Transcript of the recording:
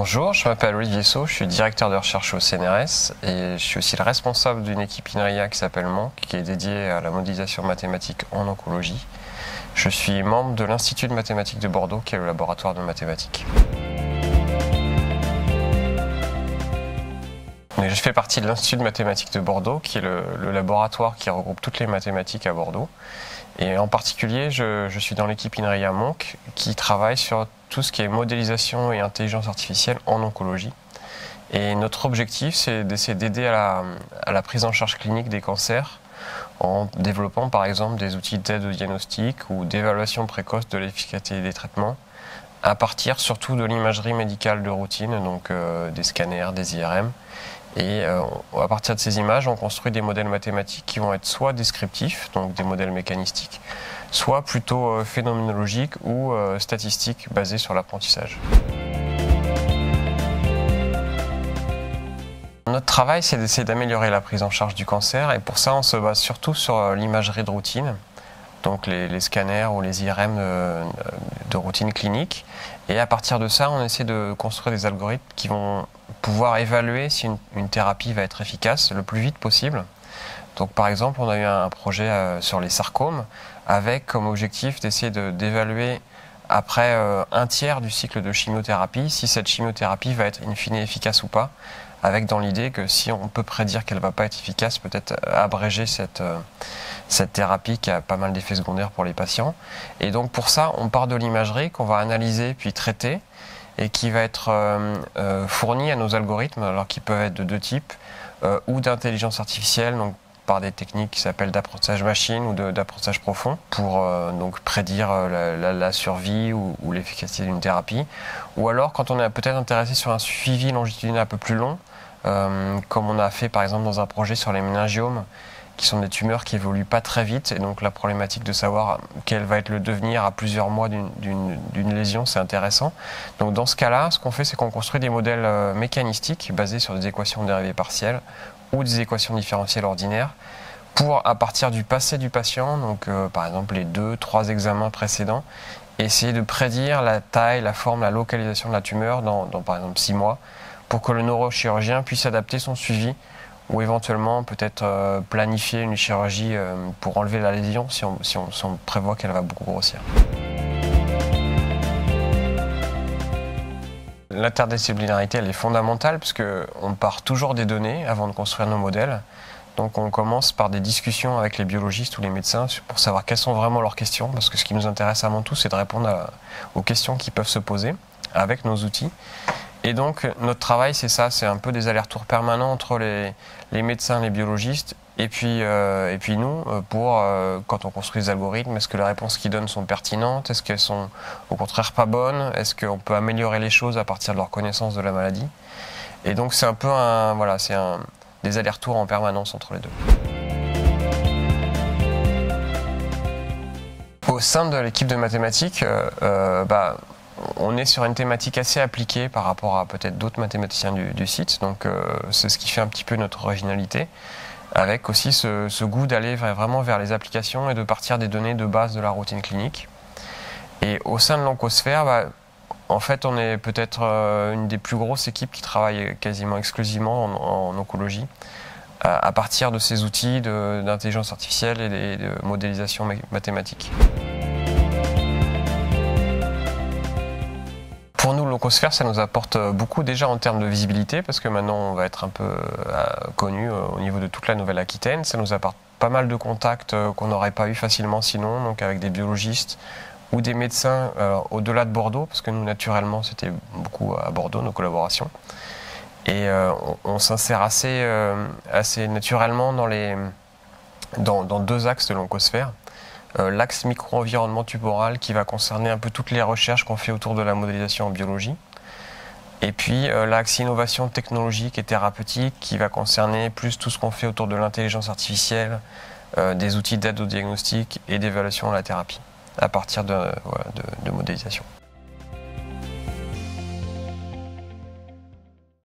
Bonjour, je m'appelle Olivier Sau, je suis directeur de recherche au CNRS et je suis aussi le responsable d'une équipe INRIA qui s'appelle MONC, qui est dédiée à la modélisation mathématique en oncologie. Je suis membre de l'Institut de mathématiques de Bordeaux, qui est le laboratoire de mathématiques. Je fais partie de l'Institut de mathématiques de Bordeaux, qui est le laboratoire qui regroupe toutes les mathématiques à Bordeaux. Et en particulier, je suis dans l'équipe INRIA MONC, qui travaille sur tout ce qui est modélisation et intelligence artificielle en oncologie. Et notre objectif, c'est d'essayer d'aider à la prise en charge clinique des cancers en développant par exemple des outils d'aide au diagnostic ou d'évaluation précoce de l'efficacité des traitements à partir surtout de l'imagerie médicale de routine, donc des scanners, des IRM. Et à partir de ces images, on construit des modèles mathématiques qui vont être soit descriptifs, donc des modèles mécanistiques, soit plutôt phénoménologiques ou statistiques basés sur l'apprentissage. Notre travail, c'est d'essayer d'améliorer la prise en charge du cancer, et pour ça, on se base surtout sur l'imagerie de routine, donc les scanners ou les IRM de routine clinique. Et à partir de ça, on essaie de construire des algorithmes qui vont pouvoir évaluer si une thérapie va être efficace le plus vite possible. Donc par exemple, on a eu un projet sur les sarcomes avec comme objectif d'essayer d'évaluer après un tiers du cycle de chimiothérapie si cette chimiothérapie va être in fine efficace ou pas, avec dans l'idée que si on peut prédire qu'elle ne va pas être efficace, peut-être abréger cette thérapie qui a pas mal d'effets secondaires pour les patients. Et donc pour ça, on part de l'imagerie qu'on va analyser puis traiter et qui va être fournie à nos algorithmes, alors qui peuvent être de deux types, ou d'intelligence artificielle, donc par des techniques qui s'appellent d'apprentissage machine ou d'apprentissage profond, pour donc prédire la survie ou l'efficacité d'une thérapie. Ou alors quand on est peut-être intéressé sur un suivi longitudinal un peu plus long, comme on a fait par exemple dans un projet sur les méningiomes, qui sont des tumeurs qui évoluent pas très vite, et donc la problématique de savoir quel va être le devenir à plusieurs mois d'une lésion, c'est intéressant. Donc dans ce cas-là, ce qu'on fait, c'est qu'on construit des modèles mécanistiques basés sur des équations dérivées partielles ou des équations différentielles ordinaires pour, à partir du passé du patient, donc par exemple les 2-3 examens précédents, essayer de prédire la taille, la forme, la localisation de la tumeur dans par exemple 6 mois, pour que le neurochirurgien puisse adapter son suivi ou éventuellement peut-être planifier une chirurgie pour enlever la lésion si on prévoit qu'elle va beaucoup grossir. L'interdisciplinarité, elle est fondamentale puisqu'on part toujours des données avant de construire nos modèles. Donc on commence par des discussions avec les biologistes ou les médecins pour savoir quelles sont vraiment leurs questions, parce que ce qui nous intéresse avant tout, c'est de répondre aux questions qui peuvent se poser avec nos outils. Et donc notre travail, c'est ça, c'est un peu des allers-retours permanents entre les médecins, les biologistes, et puis nous, pour quand on construit des algorithmes, est-ce que les réponses qu'ils donnent sont pertinentes, est-ce qu'elles sont au contraire pas bonnes, est-ce qu'on peut améliorer les choses à partir de leur connaissance de la maladie. Et donc c'est un peu des allers-retours en permanence entre les deux. Au sein de l'équipe de mathématiques, on est sur une thématique assez appliquée par rapport à peut-être d'autres mathématiciens du site, donc c'est ce qui fait un petit peu notre originalité, avec aussi ce goût d'aller vraiment vers les applications et de partir des données de base de la routine clinique. Et au sein de l'Oncosphère, en fait, on est peut-être une des plus grosses équipes qui travaille quasiment exclusivement en oncologie, à partir de ces outils d'intelligence artificielle et de modélisation mathématique. Pour nous, l'Oncosphère, ça nous apporte beaucoup déjà en termes de visibilité, parce que maintenant on va être un peu connu au niveau de toute la Nouvelle-Aquitaine. Ça nous apporte pas mal de contacts qu'on n'aurait pas eu facilement sinon, donc avec des biologistes ou des médecins au-delà de Bordeaux, parce que nous, naturellement, c'était beaucoup à Bordeaux, nos collaborations. Et on s'insère assez naturellement dans deux axes de l'Oncosphère. L'axe micro-environnement tumoral qui va concerner un peu toutes les recherches qu'on fait autour de la modélisation en biologie. Et puis l'axe innovation technologique et thérapeutique qui va concerner plus tout ce qu'on fait autour de l'intelligence artificielle, des outils d'aide au diagnostic et d'évaluation à la thérapie à partir de modélisation.